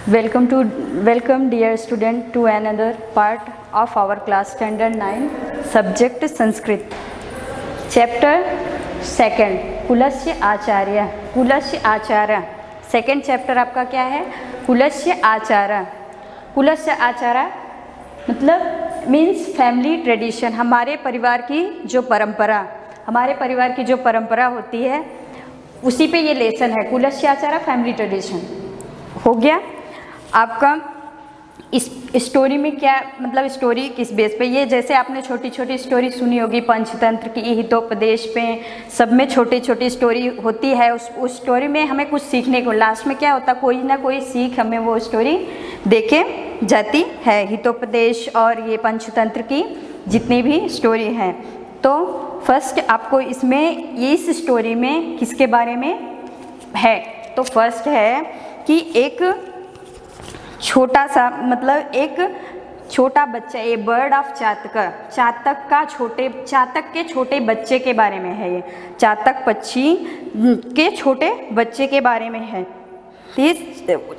Welcome dear student to another part of our class standard 9 subject Sanskrit chapter 2 कुलस्य Acharya second chapter आपका क्या है? कुलस्य आचार्य मतलब means family tradition, हमारे परिवार की जो परंपरा होती है उसी पे ये लेसन है। कुलस्य आचार्य फैमिली ट्रेडिशन हो गया आपका। इस स्टोरी में क्या मतलब, स्टोरी किस बेस पे? ये जैसे आपने छोटी छोटी स्टोरी सुनी होगी पंचतंत्र की, हितोपदेश पे, सब में छोटी छोटी स्टोरी होती है। उस स्टोरी में हमें कुछ सीखने को, लास्ट में क्या होता, कोई ना कोई सीख हमें वो स्टोरी देके जाती है। हितोपदेश और ये पंचतंत्र की जितनी भी स्टोरी हैं, तो फर्स्ट आपको इसमें ये इस स्टोरी में किसके बारे में है? तो फर्स्ट है कि एक छोटा सा मतलब एक छोटा बच्चा, ए बर्ड ऑफ चातक के छोटे बच्चे के बारे में है। ये चातक पक्षी के छोटे बच्चे के बारे में है।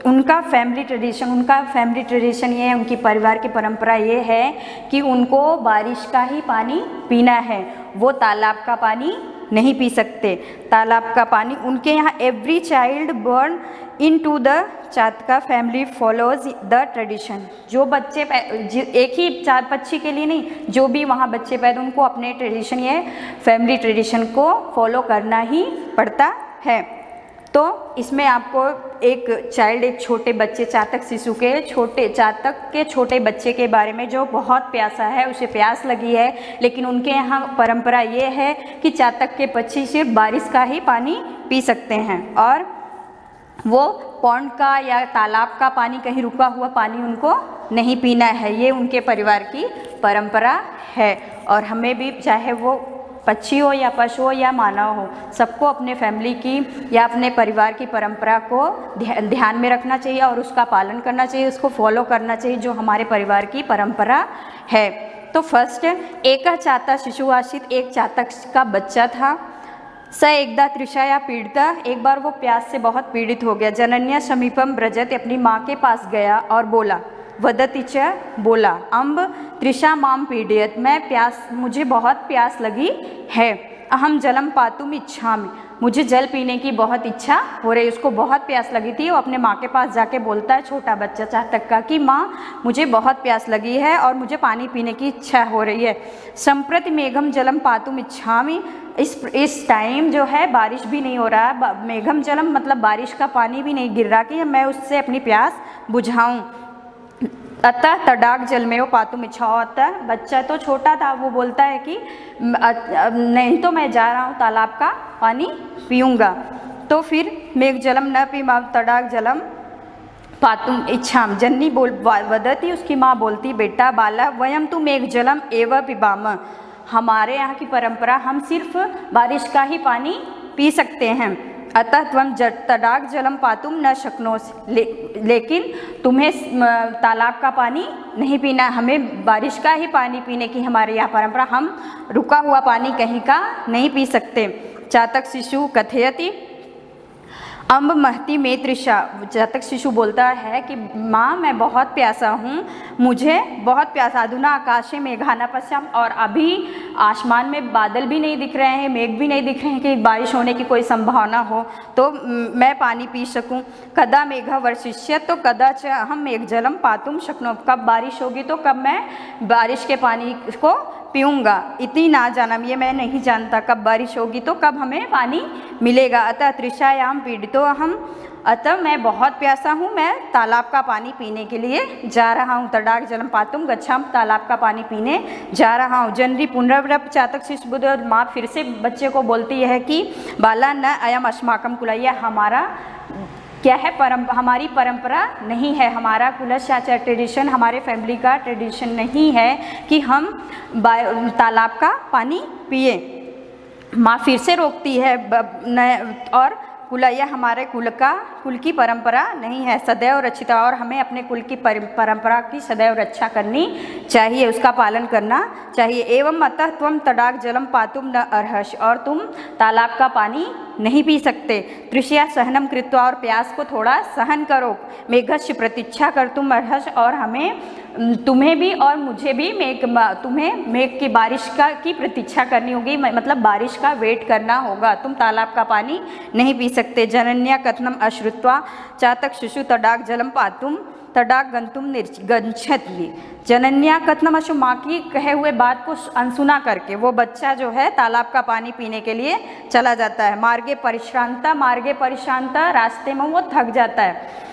उनका फैमिली ट्रेडिशन ये है, उनकी परिवार की परंपरा ये है कि उनको बारिश का ही पानी पीना है, वो तालाब का पानी नहीं पी सकते। तालाब का पानी उनके यहाँ every child born into the Chataka family follows the tradition. जो बच्चे एक ही चार पक्षी के लिए नहीं, जो भी वहाँ बच्चे पैदा उनको अपने ट्रेडिशन, ये फैमिली ट्रेडिशन को फॉलो करना ही पड़ता है। तो इसमें आपको एक छोटे बच्चे, चातक के छोटे बच्चे के बारे में जो बहुत प्यासा है, उसे प्यास लगी है, लेकिन उनके यहाँ परंपरा ये है कि चातक के पक्षी सिर्फ बारिश का ही पानी पी सकते हैं और वो पॉन्ड का या तालाब का पानी, कहीं रुका हुआ पानी उनको नहीं पीना है। ये उनके परिवार की परंपरा है। और हमें भी, चाहे वो पक्षी हो या पशु हो या मानव हो, सबको अपने फैमिली की या अपने परिवार की परंपरा को ध्यान में रखना चाहिए और उसका पालन करना चाहिए, उसको फॉलो करना चाहिए, जो हमारे परिवार की परंपरा है। तो फर्स्ट, एक चाता शिशु आशित, एक चातक का बच्चा था। स एकदा तृषाया पीड़िता, एक बार वो प्यास से बहुत पीड़ित हो गया। जनन्या समीपम ब्रजत, अपनी माँ के पास गया और बोला, वदति च, बोला, अम्ब तृषा माम पीड़ियत, मुझे बहुत प्यास लगी है। अहम जलम पातुम इच्छामि, मुझे जल पीने की बहुत इच्छा हो रही। उसको बहुत प्यास लगी थी। वो अपने माँ के पास जाके बोलता है, छोटा बच्चा चातक का, कि माँ मुझे बहुत प्यास लगी है और मुझे पानी पीने की इच्छा हो रही है। संप्रति मेघम जलम पातुम इच्छामि, इस टाइम जो है बारिश भी नहीं हो रहा। मेघम जलम मतलब बारिश का पानी भी नहीं गिर रहा कि मैं उससे अपनी प्यास बुझाऊँ। अतः तडाग जल में वो पातुम इच्छा होता है। बच्चा तो छोटा था, वो बोलता है कि नहीं तो मैं जा रहा हूँ तालाब का पानी पीऊँगा। तो फिर मेघ जलम न पीमा तडाग जलम पातुम इच्छाम, जननी वदती, उसकी माँ बोलती, बेटा बाला वयम तु मेघ जलम एव पिबाम, हमारे यहाँ की परंपरा, हम सिर्फ बारिश का ही पानी पी सकते हैं। अतः त्वं तडाग जलम पातुम न शक्नोस, लेकिन तुम्हें तालाब का पानी नहीं पीना, हमें बारिश का ही पानी पीने की हमारे यहाँ परंपरा, हम रुका हुआ पानी कहीं का नहीं पी सकते। चातक शिशु कथयति अम्ब महती में तृषा, चातक शिशु बोलता है कि माँ मैं बहुत प्यासा हूँ, मुझे बहुत प्यासा। अधुना आकाशे मेघाना पश्याम, और अभी आसमान में बादल भी नहीं दिख रहे हैं, मेघ भी नहीं दिख रहे हैं कि बारिश होने की कोई संभावना हो, तो मैं पानी पी सकूँ। कदा मेघा वर्षिष्यत, तो कदा च अहम मेघ जलम पातुम शक्नो, कब बारिश होगी तो कब मैं बारिश के पानी को पीऊँगा। इतनी ना जानम, ये मैं नहीं जानता कब बारिश होगी तो कब हमें पानी मिलेगा। अतः तृषायाम पीड़ितो अहम, अतः मैं बहुत प्यासा हूँ, मैं तालाब का पानी पीने के लिए जा रहा हूँ। तडाग जलम पातुम गच्छाम, तालाब का पानी पीने जा रहा हूँ। जनरी पुनर्व्रप चातक शिशु बुद्ध, और माँ फिर से बच्चे को बोलती है कि बाला न अयम अस्माकम कुलय्य, हमारा क्या है, हमारी परंपरा नहीं है, हमारा कुलस्य ट्रेडिशन, हमारे फैमिली का ट्रेडिशन नहीं है कि हम तालाब का पानी पिए। माँ फिर से रोकती है और कुलय्य, हमारे कुल की परंपरा नहीं है। सदैव रक्षिता, और हमें अपने कुल की परंपरा की सदैव रक्षा करनी चाहिए, उसका पालन करना चाहिए। एवं अतः त्वं तडाग जलम पातुम न अर्हस, और तुम तालाब का पानी नहीं पी सकते। तृषया सहनम कृत्वा, और प्यास को थोड़ा सहन करो। मेघस्य प्रतीक्षा कर तुम अर्हस, और हमें तुम्हें भी और मुझे भी तुम्हें मेघ की बारिश की प्रतीक्षा करनी होगी, मतलब बारिश का वेट करना होगा। तुम तालाब का पानी नहीं पी सकते। जनन्या कथनम अश्रुत्वा चातक शिशु तडाग जलम पातुम तडाग गंतुम गच्छति। जनन्या कथनम अश्रु, माँ की कहे हुए बात को अनसुना करके वो बच्चा जो है तालाब का पानी पीने के लिए चला जाता है। मार्गे परिश्रांता, रास्ते में वो थक जाता है।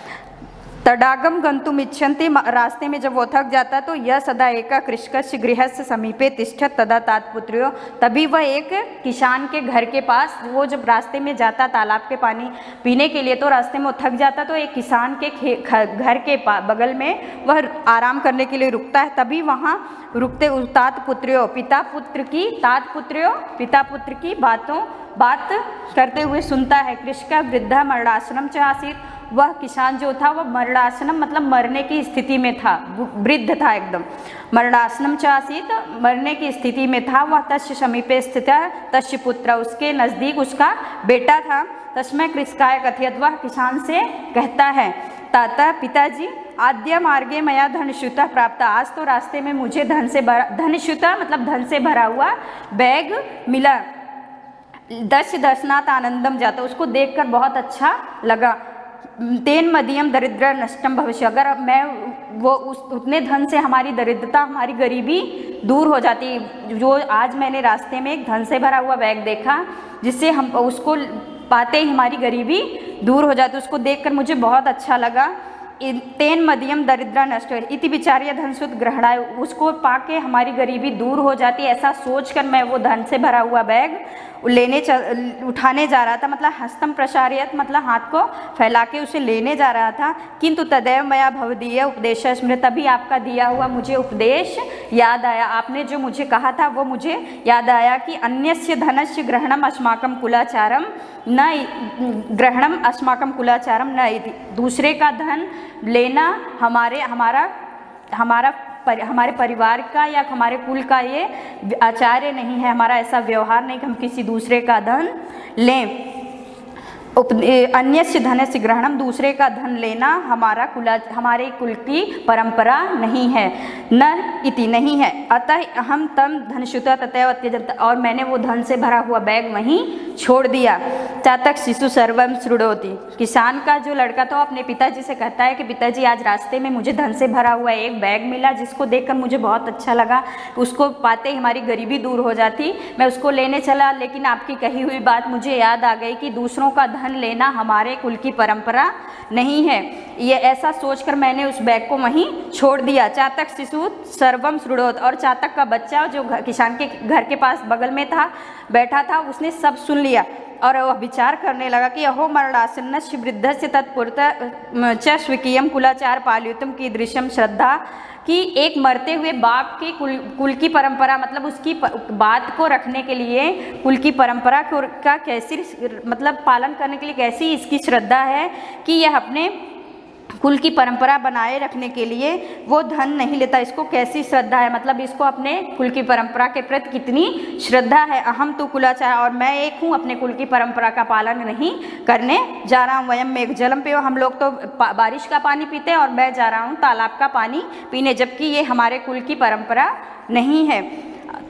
तडागम गंतुम इच्छन्ति, रास्ते में जब वो थक जाता है तो यह सदा एका कृषकस्य गृहस्य समीपे तिष्ठत तदा तात्पुत्र्यो, तभी वह एक किसान के घर के पास, वो जब रास्ते में जाता तालाब के पानी पीने के लिए तो रास्ते में वो थक जाता, तो एक किसान के घर के बगल में वह आराम करने के लिए रुकता है। तभी वहाँ रुकते तात पुत्र्यो, पिता पुत्र की बात करते हुए सुनता है। कृषका वृद्धा मरणाश्रम च आसीत्, वह किसान जो था वह मरणाश्रम मतलब मरने की स्थिति में था, वृद्ध था एकदम। मरणाश्रम च आसीत्, मरने की स्थिति में था। वह तस्य समीपे स्थित तस्य पुत्र, उसके नज़दीक उसका बेटा था। तस्मै कृषकाय कथयत्, वह किसान से कहता है, ताता पिताजी, आद्य मार्गे मया धनश्युता प्राप्त, आज तो रास्ते में मुझे धनश्युता मतलब धन से भरा हुआ बैग मिला। दर्शनात् आनंदम जाता, उसको देखकर बहुत अच्छा लगा। तेन मदीयम दरिद्र नष्टम भविष्य, अगर मैं वो उतने धन से हमारी दरिद्रता, हमारी गरीबी दूर हो जाती। जो आज मैंने रास्ते में एक धन से भरा हुआ बैग देखा, जिससे हम उसको पाते ही हमारी गरीबी दूर हो जाती, उसको देखकर मुझे बहुत अच्छा लगा। तेन मदीयम दरिद्र नष्ट इति विचार्य धनसुत ग्रहणाय, उसको पाके हमारी गरीबी दूर हो जाती, ऐसा सोचकर मैं वो धन से भरा हुआ बैग उठाने जा रहा था, मतलब हस्तम प्रसार्यत मतलब हाथ को फैला के उसे लेने जा रहा था। किंतु तदैव मया भवदीय उपदेश स्मृत, तभी आपका दिया हुआ मुझे उपदेश याद आया। आपने जो मुझे कहा था वो मुझे याद आया कि अन्यस्य धनस्य ग्रहणम अस्माकं कुलाचारम न इति, दूसरे का धन लेना हमारे परिवार का या हमारे कुल का ये आचार्य नहीं है, हमारा ऐसा व्यवहार नहीं कि हम किसी दूसरे का धन लें। अन्यस्य धनस्य ग्रहणम, दूसरे का धन लेना हमारे कुल की परंपरा नहीं है। न इति नहीं है। अतः हम तम धनश्युता तथैव त्यजन्त, और मैंने वो धन से भरा हुआ बैग वहीं छोड़ दिया। चातक शिशु सर्वम शृणोति, किसान का जो लड़का था अपने पिताजी से कहता है कि पिताजी आज रास्ते में मुझे धन से भरा हुआ एक बैग मिला, जिसको देखकर मुझे बहुत अच्छा लगा। उसको पाते ही हमारी गरीबी दूर हो जाती। मैं उसको लेने चला, लेकिन आपकी कही हुई बात मुझे याद आ गई कि दूसरों का धन लेना हमारे कुल की परंपरा नहीं है। ये ऐसा सोचकर मैंने उस बैग को वहीं छोड़ दिया। चातक शिशु सर्वम शृणोत, और चातक का बच्चा जो किसान के घर के पास बगल में था बैठा था, उसने सब सुन लिया और वह विचार करने लगा कि अहो मरणासन्नस्य वृद्धस्य तत्पुरतः च स्वकीयम कुलाचार पालयुतम की दृश्यम श्रद्धा, कि एक मरते हुए बाप की कुल की परंपरा मतलब उसकी बात को रखने के लिए, कुल की परंपरा का कैसी मतलब पालन करने के लिए कैसी इसकी श्रद्धा है कि यह अपने कुल की परंपरा बनाए रखने के लिए वो धन नहीं लेता। इसको कैसी श्रद्धा है, मतलब इसको अपने कुल की परंपरा के प्रति कितनी श्रद्धा है। अहम तो कुलाचार, और मैं एक हूँ अपने कुल की परंपरा का पालन नहीं करने जा रहा हूँ। वयम मेघ जलम पे, हम लोग तो बारिश का पानी पीते हैं और मैं जा रहा हूँ तालाब का पानी पीने, जबकि ये हमारे कुल की परंपरा नहीं है।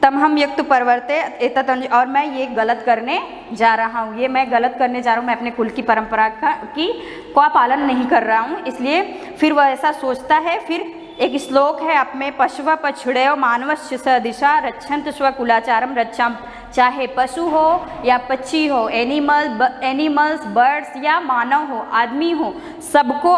तम हम युक्त परवर्ते एतत्, और मैं ये गलत करने जा रहा हूँ, ये मैं गलत करने जा रहा हूँ, मैं अपने कुल की परंपरा का पालन नहीं कर रहा हूँ। इसलिए फिर वह ऐसा सोचता है। फिर एक श्लोक है अपने पशुव पछुड़ेव मानवस्य सदिशा रक्षंत स्वकुलाचारम रक्षाम, चाहे पशु हो या पक्षी हो, एनिमल्स बर्ड्स या मानव हो, आदमी हो, सबको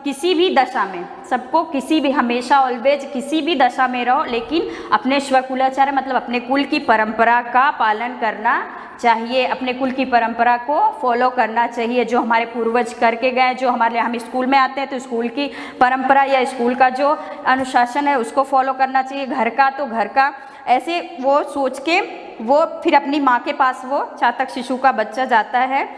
किसी भी दशा में, सबको किसी भी हमेशा ऑलवेज किसी भी दशा में रहो, लेकिन अपने स्वकुलाचार मतलब अपने कुल की परंपरा का पालन करना चाहिए, अपने कुल की परंपरा को फॉलो करना चाहिए, जो हमारे पूर्वज करके गए। जो हम स्कूल में आते हैं तो स्कूल की परंपरा या स्कूल का जो अनुशासन है उसको फॉलो करना चाहिए, घर का तो घर का, ऐसे वो सोच के वो फिर अपनी माँ के पास वो चातक शिशु का बच्चा जाता है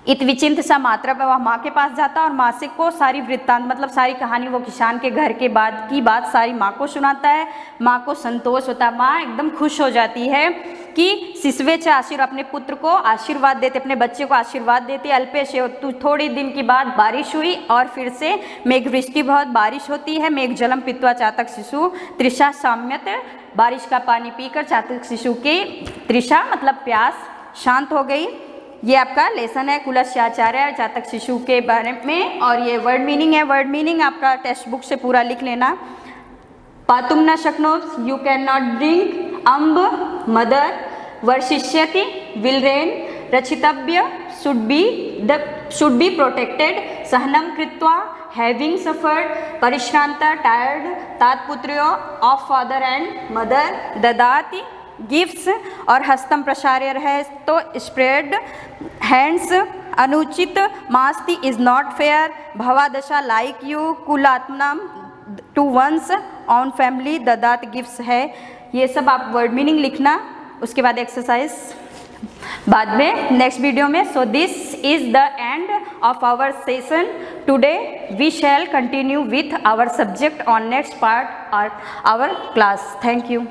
इत विचिंत सा मात्रा पर वह माँ के पास जाता और माँ से को सारी वृत्तांत मतलब सारी कहानी वो किसान के घर के बाद की बात सारी माँ को सुनाता है। माँ को संतोष होता है, माँ एकदम खुश हो जाती है कि शिशुवेच आशीर्वाद, अपने पुत्र को आशीर्वाद देते, अपने बच्चे को आशीर्वाद देते। अल्पेश थोड़ी दिन के बाद बारिश हुई और फिर से मेघवृष्टि, बहुत बारिश होती है। मेघ जलम पीत्वा चातक शिशु तृषा साम्यत, बारिश का पानी पीकर चातक शिशु की तृषा मतलब प्यास शांत हो गई। ये आपका लेसन है कुलस्याचार्य चातक शिशु के बारे में, और ये वर्ड मीनिंग है। वर्ड मीनिंग आपका टेक्स्ट बुक से पूरा लिख लेना। पातुम न शक्नोत्, यू कैन नॉट ड्रिंक। अम्ब मदर, वर्षिष्यति विल रेन। रचितव्य शुड बी प्रोटेक्टेड। सहनम कृत्वा हैविंग सफर्ड। परिश्रांत टायर्ड। तात पुत्र्यो ऑफ फादर एंड मदर। ददाति गिफ्ट्स, और हस्तम प्रसार्य है तो स्प्रेड हैंड्स। अनुचित मास्ति इज नॉट फेयर। भवादशा लाइक यू। कुलात्मनम टू वंस ऑन फैमिली। ददात गिफ्ट्स है। ये सब आप वर्ड मीनिंग लिखना, उसके बाद एक्सरसाइज बाद में नेक्स्ट वीडियो में। So this is the end of our session today. We shall continue with our subject on next part of our class. Thank you.